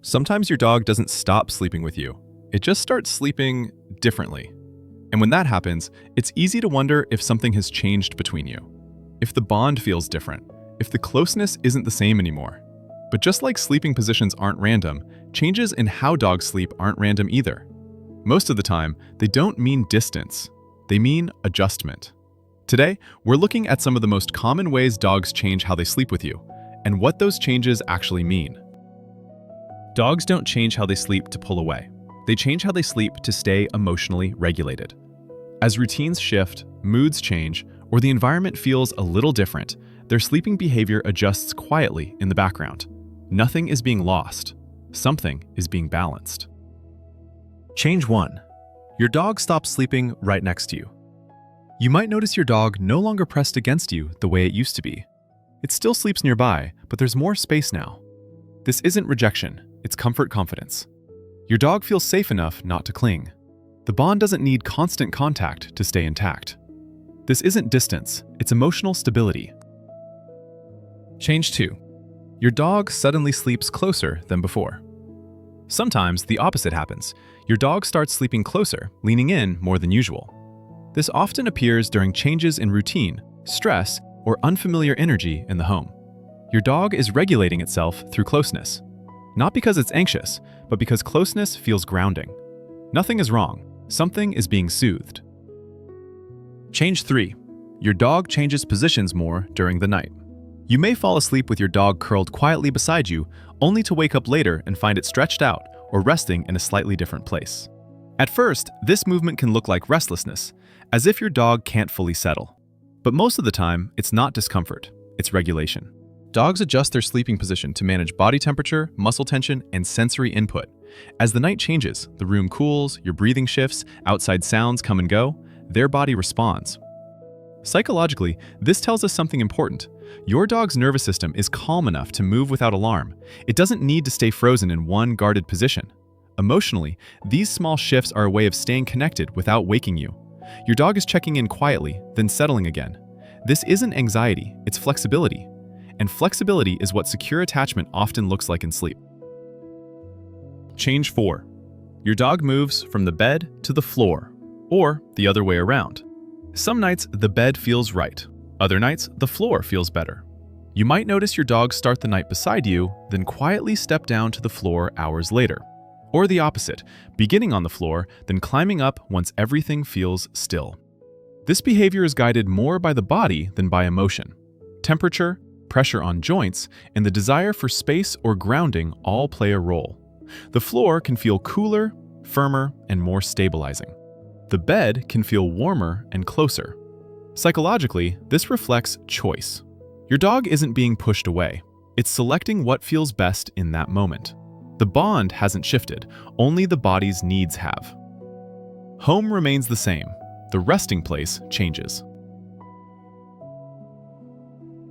Sometimes your dog doesn't stop sleeping with you. It just starts sleeping differently. And when that happens, it's easy to wonder if something has changed between you. If the bond feels different, if the closeness isn't the same anymore. But just like sleeping positions aren't random, changes in how dogs sleep aren't random either. Most of the time, they don't mean distance. They mean adjustment. Today, we're looking at some of the most common ways dogs change how they sleep with you, and what those changes actually mean. Dogs don't change how they sleep to pull away. They change how they sleep to stay emotionally regulated. As routines shift, moods change, or the environment feels a little different, their sleeping behavior adjusts quietly in the background. Nothing is being lost. Something is being balanced. Change 1. Your dog stops sleeping right next to you. You might notice your dog no longer pressed against you the way it used to be. It still sleeps nearby, but there's more space now. This isn't rejection, it's comfort confidence. Your dog feels safe enough not to cling. The bond doesn't need constant contact to stay intact. This isn't distance, it's emotional stability. Change 2. Your dog suddenly sleeps closer than before. Sometimes the opposite happens. Your dog starts sleeping closer, leaning in more than usual. This often appears during changes in routine, stress, or unfamiliar energy in the home. Your dog is regulating itself through closeness. Not because it's anxious, but because closeness feels grounding. Nothing is wrong. Something is being soothed. Change 3. Your dog changes positions more during the night. You may fall asleep with your dog curled quietly beside you, only to wake up later and find it stretched out or resting in a slightly different place. At first, this movement can look like restlessness, as if your dog can't fully settle. But most of the time, it's not discomfort, it's regulation. Dogs adjust their sleeping position to manage body temperature, muscle tension, and sensory input. As the night changes, the room cools, your breathing shifts, outside sounds come and go, their body responds. Psychologically, this tells us something important. Your dog's nervous system is calm enough to move without alarm. It doesn't need to stay frozen in one guarded position. Emotionally, these small shifts are a way of staying connected without waking you. Your dog is checking in quietly, then settling again. This isn't anxiety, it's flexibility. And flexibility is what secure attachment often looks like in sleep. Change 4. Your dog moves from the bed to the floor, or the other way around. Some nights, the bed feels right. Other nights, the floor feels better. You might notice your dog start the night beside you, then quietly step down to the floor hours later. Or the opposite, beginning on the floor, then climbing up once everything feels still. This behavior is guided more by the body than by emotion. Temperature, pressure on joints, and the desire for space or grounding all play a role. The floor can feel cooler, firmer, and more stabilizing. The bed can feel warmer and closer. Psychologically, this reflects choice. Your dog isn't being pushed away. It's selecting what feels best in that moment. The bond hasn't shifted, only the body's needs have. Home remains the same. The resting place changes.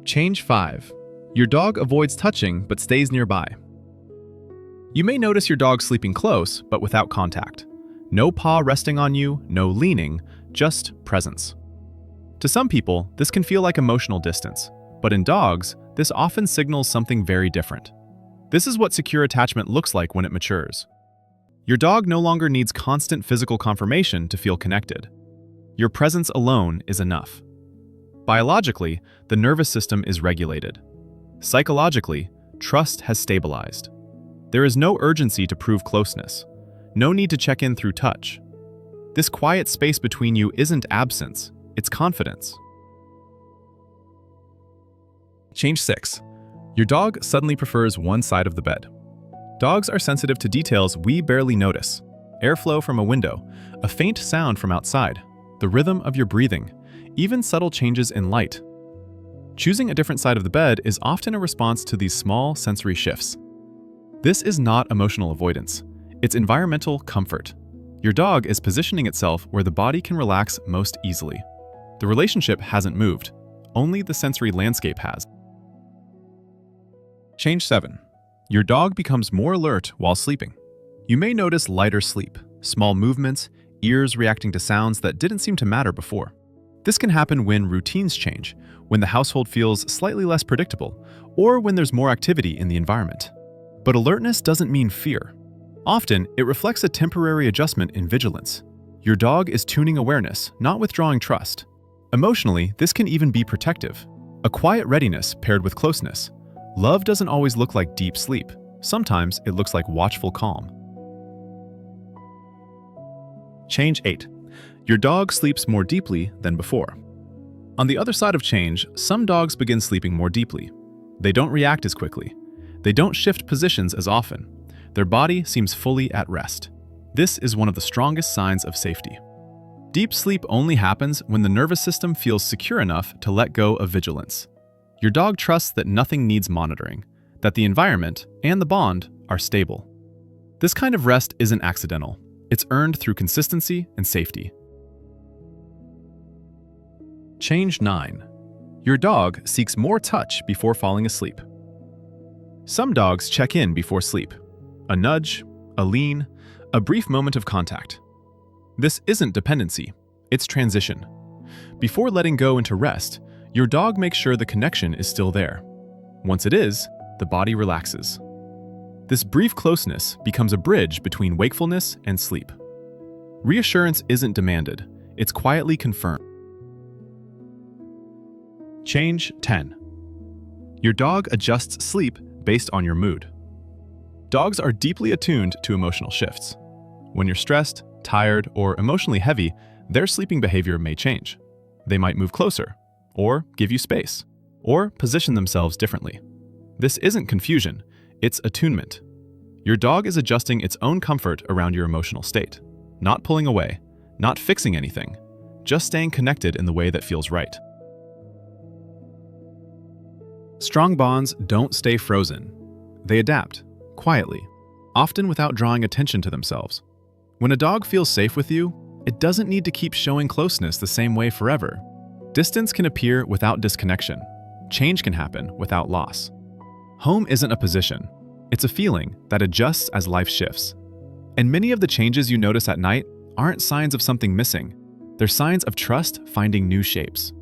Change 5. Your dog avoids touching but stays nearby. You may notice your dog sleeping close but without contact. No paw resting on you, no leaning, just presence. To some people, this can feel like emotional distance, but in dogs, this often signals something very different. This is what secure attachment looks like when it matures. Your dog no longer needs constant physical confirmation to feel connected. Your presence alone is enough. Biologically, the nervous system is regulated. Psychologically, trust has stabilized. There is no urgency to prove closeness. No need to check in through touch. This quiet space between you isn't absence, it's confidence. Change 6. Your dog suddenly prefers one side of the bed. Dogs are sensitive to details we barely notice. Airflow from a window, a faint sound from outside, the rhythm of your breathing, even subtle changes in light. Choosing a different side of the bed is often a response to these small sensory shifts. This is not emotional avoidance. It's environmental comfort. Your dog is positioning itself where the body can relax most easily. The relationship hasn't moved. Only the sensory landscape has. Change 7. Your dog becomes more alert while sleeping. You may notice lighter sleep, small movements, ears reacting to sounds that didn't seem to matter before. This can happen when routines change, when the household feels slightly less predictable, or when there's more activity in the environment. But alertness doesn't mean fear. Often, it reflects a temporary adjustment in vigilance. Your dog is tuning awareness, not withdrawing trust. Emotionally, this can even be protective. A quiet readiness paired with closeness. Love doesn't always look like deep sleep. Sometimes it looks like watchful calm. Change 8. Your dog sleeps more deeply than before. On the other side of change, some dogs begin sleeping more deeply. They don't react as quickly. They don't shift positions as often. Their body seems fully at rest. This is one of the strongest signs of safety. Deep sleep only happens when the nervous system feels secure enough to let go of vigilance. Your dog trusts that nothing needs monitoring, that the environment and the bond are stable. This kind of rest isn't accidental. It's earned through consistency and safety. Change 9. Your dog seeks more touch before falling asleep. Some dogs check in before sleep. A nudge, a lean, a brief moment of contact. This isn't dependency, it's transition. Before letting go into rest, your dog makes sure the connection is still there. Once it is, the body relaxes. This brief closeness becomes a bridge between wakefulness and sleep. Reassurance isn't demanded, it's quietly confirmed. Change 10. Your dog adjusts sleep based on your mood. Dogs are deeply attuned to emotional shifts. When you're stressed, tired, or emotionally heavy, their sleeping behavior may change. They might move closer, or give you space, or position themselves differently. This isn't confusion, it's attunement. Your dog is adjusting its own comfort around your emotional state, not pulling away, not fixing anything, just staying connected in the way that feels right. Strong bonds don't stay frozen. They adapt, quietly, often without drawing attention to themselves. When a dog feels safe with you, it doesn't need to keep showing closeness the same way forever. Distance can appear without disconnection. Change can happen without loss. Home isn't a position. It's a feeling that adjusts as life shifts. And many of the changes you notice at night aren't signs of something missing. They're signs of trust finding new shapes.